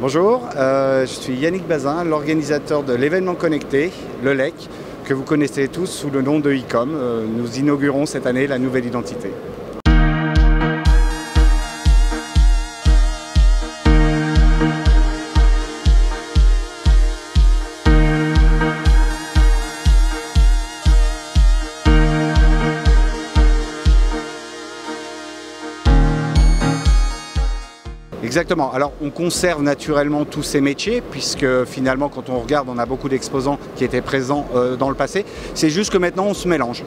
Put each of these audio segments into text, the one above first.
Bonjour, je suis Yannick Bazin, l'organisateur de l'événement connecté, le LEC, que vous connaissez tous sous le nom de ICOM. Nous inaugurons cette année la nouvelle identité. Exactement. Alors on conserve naturellement tous ces métiers puisque finalement quand on regarde on a beaucoup d'exposants qui étaient présents dans le passé. C'est juste que maintenant on se mélange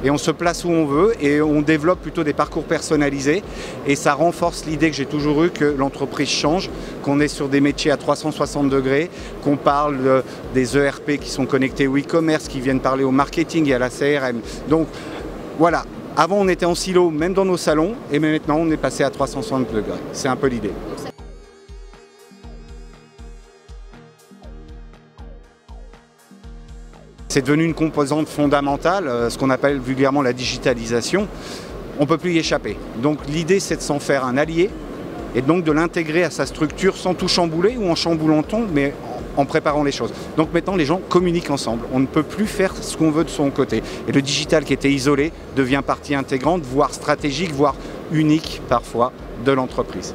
et on se place où on veut et on développe plutôt des parcours personnalisés et ça renforce l'idée que j'ai toujours eue que l'entreprise change, qu'on est sur des métiers à 360 degrés, qu'on parle des ERP qui sont connectés au e-commerce, qui viennent parler au marketing et à la CRM. Donc voilà. Avant, on était en silo, même dans nos salons, et maintenant, on est passé à 360 degrés. C'est un peu l'idée. C'est devenu une composante fondamentale, ce qu'on appelle vulgairement la digitalisation. On ne peut plus y échapper. Donc l'idée, c'est de s'en faire un allié, et donc de l'intégrer à sa structure sans tout chambouler ou en chamboulant tout, mais en préparant les choses. Donc maintenant, les gens communiquent ensemble. On ne peut plus faire ce qu'on veut de son côté. Et le digital qui était isolé devient partie intégrante, voire stratégique, voire unique parfois de l'entreprise.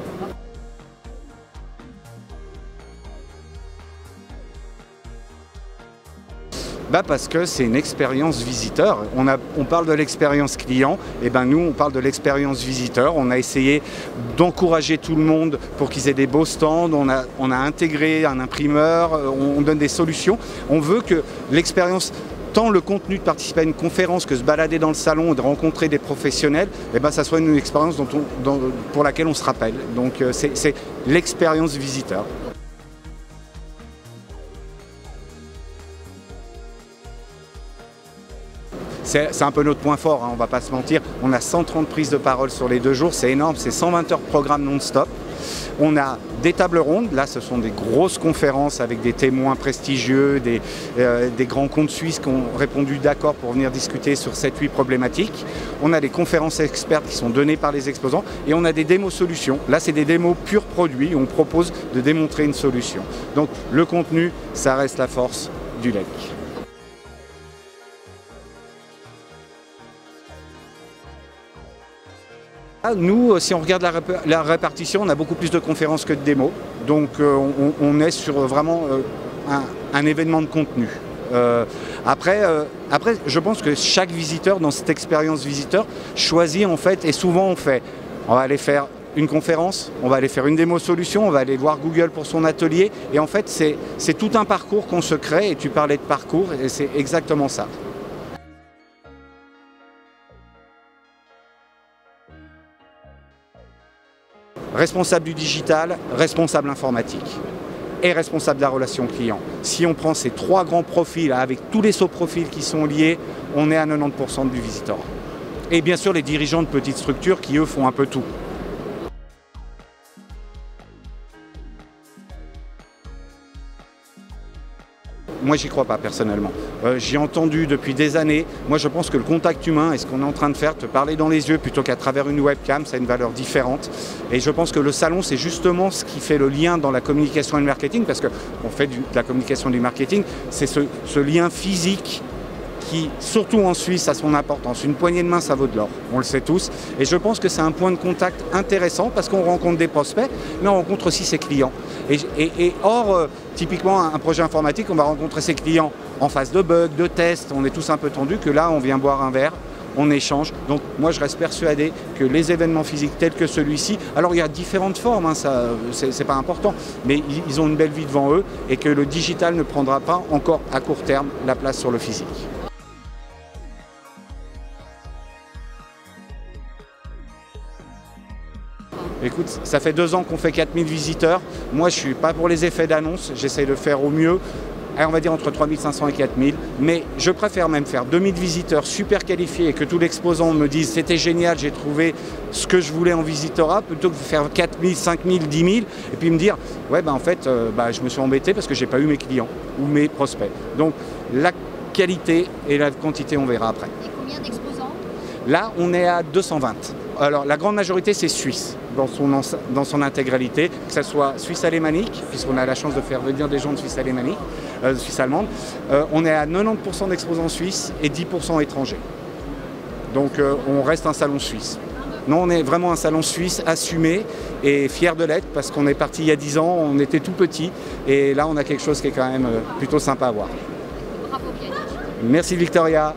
Parce que c'est une expérience visiteur. On parle de l'expérience client, et nous on parle de l'expérience visiteur. On a essayé d'encourager tout le monde pour qu'ils aient des beaux stands. On a intégré un imprimeur, on donne des solutions. On veut que l'expérience, tant le contenu de participer à une conférence que se balader dans le salon et de rencontrer des professionnels, ça soit une expérience pour laquelle on se rappelle. Donc c'est l'expérience visiteur. C'est un peu notre point fort, on ne va pas se mentir. On a 130 prises de parole sur les 2 jours, c'est énorme, c'est 120 heures de programme non-stop. On a des tables rondes, là ce sont des grosses conférences avec des témoins prestigieux, des grands comptes suisses qui ont répondu d'accord pour venir discuter sur 7-8 problématiques. On a des conférences expertes qui sont données par les exposants et on a des démos solutions. Là c'est des démos purs produits, on propose de démontrer une solution. Donc le contenu, ça reste la force du LEC. Nous, si on regarde la répartition, on a beaucoup plus de conférences que de démos. Donc on est sur vraiment un événement de contenu. Après, je pense que chaque visiteur, dans cette expérience visiteur, choisit en fait, et souvent on va aller faire une conférence, on va aller faire une démo solution, on va aller voir Google pour son atelier. Et en fait, c'est tout un parcours qu'on se crée, et tu parlais de parcours, et c'est exactement ça. Responsable du digital, responsable informatique et responsable de la relation client. Si on prend ces 3 grands profils avec tous les sous-profils qui sont liés, on est à 90% du visiteur. Et bien sûr les dirigeants de petites structures qui eux font un peu tout. Moi, j'y crois pas personnellement. J'ai entendu depuis des années. Moi, je pense que le contact humain et ce qu'on est en train de faire, te parler dans les yeux plutôt qu'à travers une webcam, ça a une valeur différente. Et je pense que le salon, c'est justement ce qui fait le lien dans la communication et le marketing, parce qu'on fait de la communication et du marketing, c'est ce lien physique qui, surtout en Suisse, a son importance. Une poignée de main, ça vaut de l'or, on le sait tous. Et je pense que c'est un point de contact intéressant parce qu'on rencontre des prospects, mais on rencontre aussi ses clients. Typiquement, un projet informatique, on va rencontrer ses clients en phase de bugs, de tests, on est tous un peu tendus, que là, on vient boire un verre, on échange. Donc moi, je reste persuadé que les événements physiques tels que celui-ci, alors il y a différentes formes, ça, c'est pas important, mais ils ont une belle vie devant eux et que le digital ne prendra pas encore à court terme la place sur le physique. Écoute, ça fait 2 ans qu'on fait 4000 visiteurs. Moi, je ne suis pas pour les effets d'annonce. J'essaie de faire au mieux. On va dire entre 3500 et 4000. Mais je préfère même faire 2000 visiteurs super qualifiés et que tous les exposants me disent c'était génial, j'ai trouvé ce que je voulais en visitorat, plutôt que de faire 4000, 5000, 10 000 et puis me dire ouais, en fait, je me suis embêté parce que je n'ai pas eu mes clients ou mes prospects. Donc, la qualité et la quantité, on verra après. Et combien d'exposants? Là, on est à 220. Alors, la grande majorité, c'est suisse. dans son intégralité, que ce soit suisse alémanique, puisqu'on a la chance de faire venir des gens de Suisse alémanique, Suisse allemande. On est à 90% d'exposants suisses et 10% étrangers. Donc on reste un salon suisse. Non, on est vraiment un salon suisse assumé et fier de l'être parce qu'on est parti il y a 10 ans, on était tout petit et là on a quelque chose qui est quand même plutôt sympa à voir. Bravo Yannick. Merci Victoria.